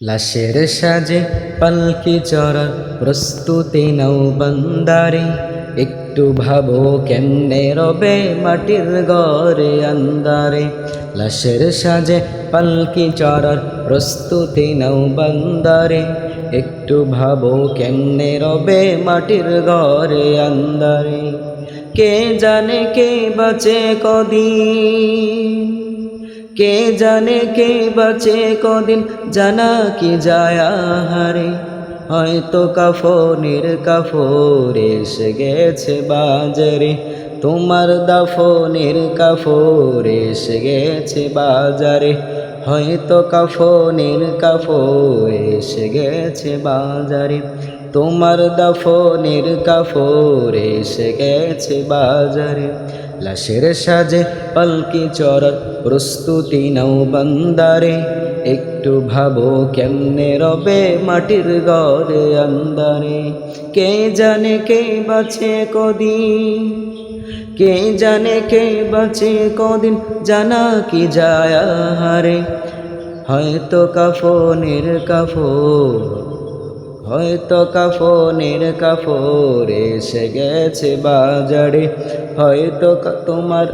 লাশের সাজে পালকি চড়ার প্রস্তুতি নাও বান্দারে, একটু ভাবো কেমনে রবে মাটির ঘরে আন্দারে। লাশের সাজে পালকি চড়ার প্রস্তুতি নাও বান্দারে, একটু ভাবো কেমনে রবে মাটির ঘরে আন্দারে। কে জানে কে বাঁচে কদিন, কে জানে কে বাঁচে কদিন, জানা কি যায় আহারে। হয়তো কাফনের কাফর এসে গেছে বাজারে, তোমার দাফনের কাফর এসে গেছে বাজারে। হয়তো কাফনের কাফর এসে গেছে বাজারে, তোমার দাফনের কাফর এসে গেছে বাজারে। লাশের সাজে পালকি চড়ার প্রস্তুতি নাও বান্দারে, একটু ভাবো কেমনে রবে মাটির ঘরে আন্দারে। কে জানে কে বাঁচে কদিন, কে জানে কে বাঁচে কদিন, জানা কি যায় আহারে। হয়তো কাফনের কাফর, হয়তো কাফনের কাফর এসে গেছে বাজারে। হয়তো তোমার